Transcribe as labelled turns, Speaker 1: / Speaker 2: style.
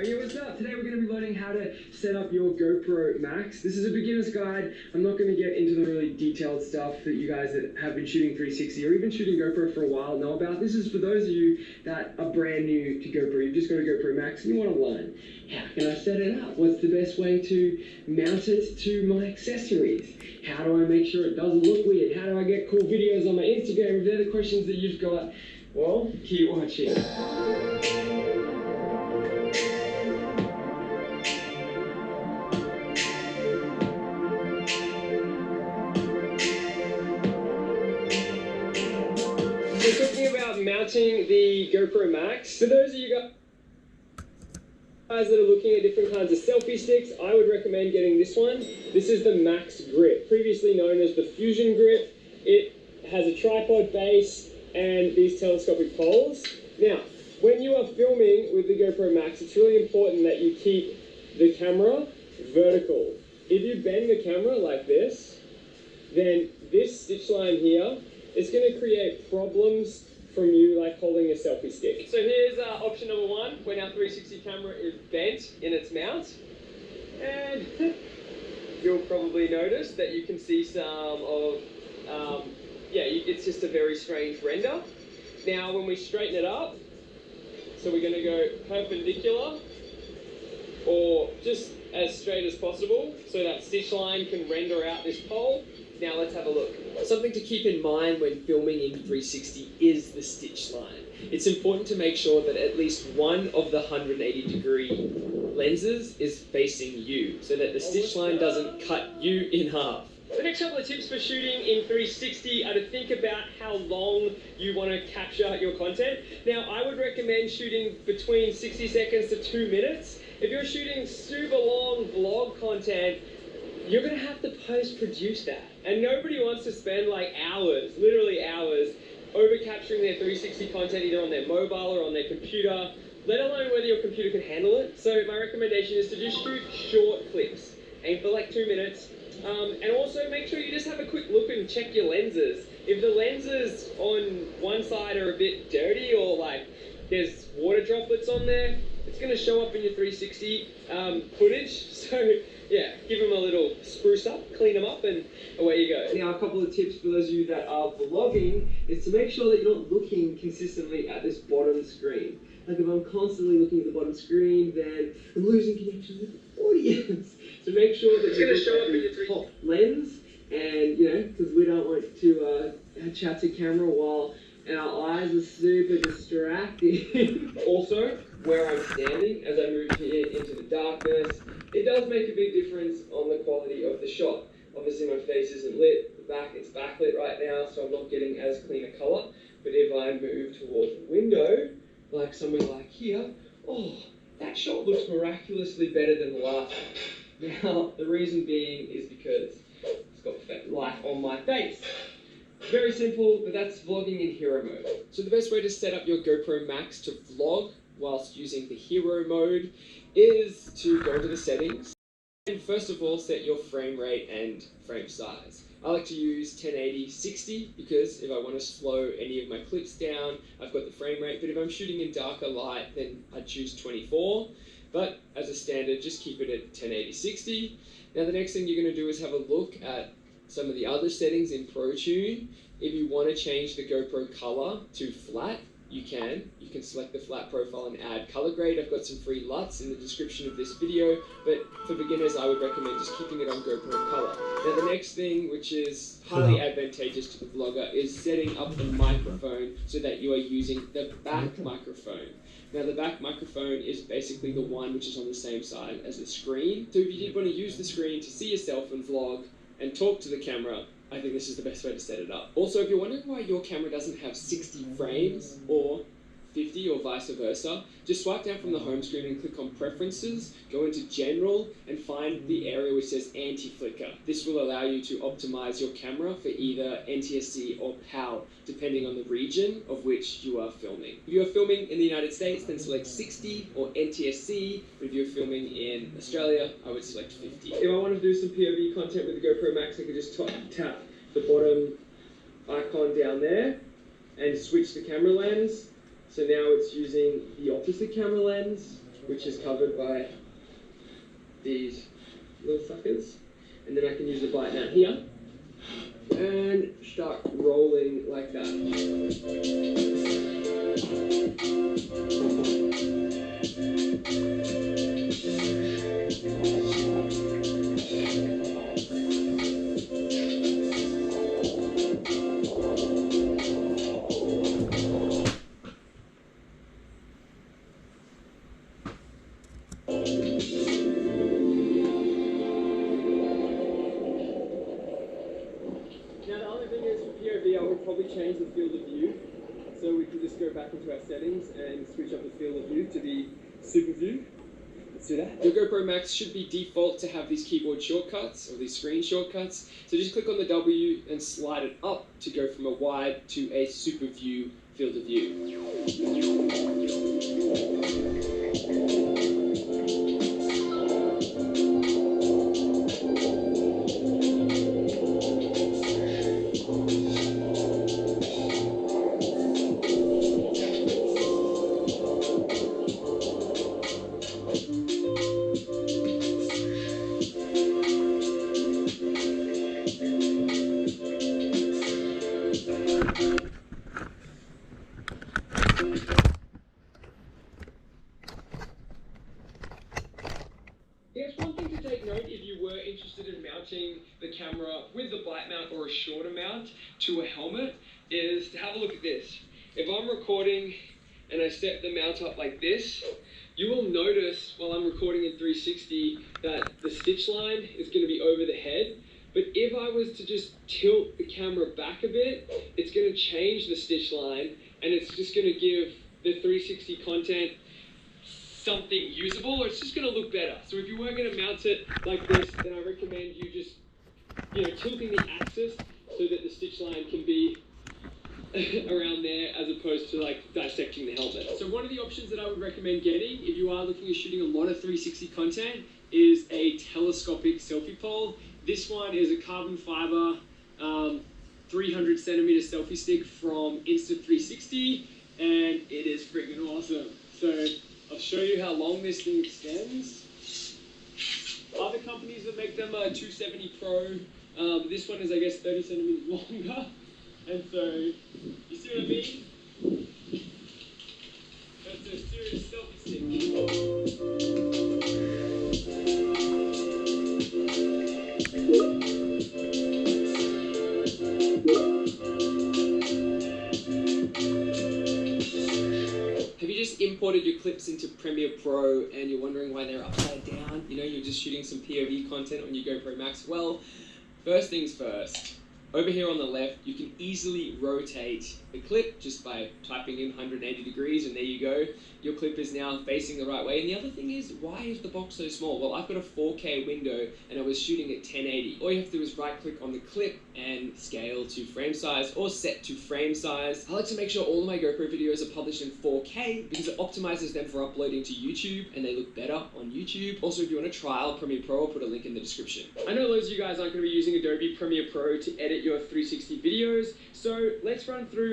Speaker 1: Yo, what's up? Today we're going to be learning how to set up your GoPro Max. This is a beginner's guide. I'm not going to get into the really detailed stuff that you guys that have been shooting 360 or even shooting GoPro for a while know about. This is for those of you that are brand new to GoPro. You've just got a GoPro Max and you want to learn. How can I set it up? What's the best way to mount it to my accessories? How do I make sure it doesn't look weird? How do I get cool videos on my Instagram? If they're the questions that you've got, well, keep watching. We're talking about mounting the GoPro Max. For those of you guys that are looking at different kinds of selfie sticks, I would recommend getting this one. This is the Max Grip, previously known as the Fusion Grip. It has a tripod base and these telescopic poles. Now, when you are filming with the GoPro Max, it's really important that you keep the camera vertical. If you bend the camera like this, then this stitch line here, it's going to create problems from you like holding a selfie stick. So here's option number one, when our 360 camera is bent in its mount. And you'll probably notice that you can see some of, it's just a very strange render. Now when we straighten it up, so we're going to go perpendicular or just as straight as possible so that stitch line can render out this pole. Now let's have a look. Something to keep in mind when filming in 360 is the stitch line. It's important to make sure that at least one of the 180-degree lenses is facing you so that the stitch line doesn't cut you in half. The next couple of tips for shooting in 360 are to think about how long you want to capture your content. Now, I would recommend shooting between 60 seconds to 2 minutes. If you're shooting super long vlog content, you're going to have to post-produce that. And nobody wants to spend like hours, literally hours, over-capturing their 360 content either on their mobile or on their computer, let alone whether your computer can handle it. So my recommendation is to just shoot short clips. Aim for like 2 minutes. And also make sure you just have a quick look and check your lenses. If the lenses on one side are a bit dirty or like there's water droplets on there, it's going to show up in your 360 footage. So yeah, give them a little spruce up, clean them up, and away you go. Now, a couple of tips for those of you that are vlogging is to make sure that you're not looking consistently at this bottom screen. Like if I'm constantly looking at the bottom screen, then I'm losing connection with the audience. So make sure that you're show up in your top lens, and because we don't want to chat to camera while our eyes are super distracting. Also, where I'm standing as I move here into the darkness, it does make a big difference on the quality of the shot. Obviously my face isn't lit, the back it's backlit right now, so I'm not getting as clean a color. But if I move towards the window, like somewhere like here, oh, that shot looks miraculously better than the last one. Now, the reason being is because it's got light on my face. Very simple, but that's vlogging in hero mode. So the best way to set up your GoPro Max to vlog whilst using the hero mode is to go to the settings and first of all set your frame rate and frame size. I like to use 1080-60 because if I want to slow any of my clips down, I've got the frame rate, but if I'm shooting in darker light, then I choose 24. But as a standard, just keep it at 1080-60. Now the next thing you're going to do is have a look at some of the other settings in ProTune. If you want to change the GoPro color to flat, you can. You can select the flat profile and add color grade. I've got some free LUTs in the description of this video, but for beginners, I would recommend just keeping it on GoPro color. Now the next thing, which is highly advantageous to the vlogger, is setting up the microphone so that you are using the back microphone. Now the back microphone is basically the one which is on the same side as the screen. So if you did want to use the screen to see yourself and vlog and talk to the camera, I think this is the best way to set it up. Also, if you're wondering why your camera doesn't have 60 frames or 50 or vice versa, just swipe down from the home screen and click on Preferences, go into General, and find the area which says Anti-Flicker. This will allow you to optimize your camera for either NTSC or PAL, depending on the region of which you are filming. If you are filming in the United States, then select 60 or NTSC. If you're filming in Australia, I would select 50. If I want to do some POV content with the GoPro Max, I could just tap the bottom icon down there and switch the camera lens. So now it's using the opposite camera lens. which is covered by these little suckers, and then I can use the bite mount here and start rolling like that. Now the other thing is for POV, I would probably change the field of view. So we can just go back into our settings and switch up the field of view to be super view. Let's do that. Your GoPro Max should be default to have these keyboard shortcuts or these screen shortcuts. So just click on the W and slide it up to go from a wide to a super view field of view. Yes, one thing to take note if you were interested in mounting the camera with the bite mount or a shorter mount to a helmet is to have a look at this. If I'm recording and I set the mount up like this, you will notice while I'm recording in 360 that the stitch line is going to be over the head. But if I was to just tilt the camera back a bit, it's going to change the stitch line and it's just going to give the 360 content something usable, or it's just going to look better. So if you were going to mount it like this, then I recommend you just, tilting the axis so that the stitch line can be around there as opposed to like dissecting the helmet. So one of the options that I would recommend getting if you are looking at shooting a lot of 360 content is a telescopic selfie pole. This one is a carbon fiber 300 centimeter selfie stick from Insta360, and it is freaking awesome. So I'll show you how long this thing extends. Other companies that make them are 270 Pro. This one is, I guess, 30 centimeters longer. And so, you see what I mean? That's a serious selfie stick. Have you just imported your clips into Premiere Pro and you're wondering why they're upside down? You're just shooting some POV content on your GoPro Max. Well, first things first. Over here on the left, you can easily rotate the clip just by typing in 180 degrees, and there you go. Your clip is now facing the right way. And the other thing is, why is the box so small? Well, I've got a 4K window, and I was shooting at 1080. All you have to do is right-click on the clip and scale to frame size, or set to frame size. I like to make sure all of my GoPro videos are published in 4K, because it optimizes them for uploading to YouTube, and they look better on YouTube. Also, if you want to trial Premiere Pro, I'll put a link in the description. I know loads of you guys aren't going to be using Adobe Premiere Pro to edit your 360 videos, so let's run through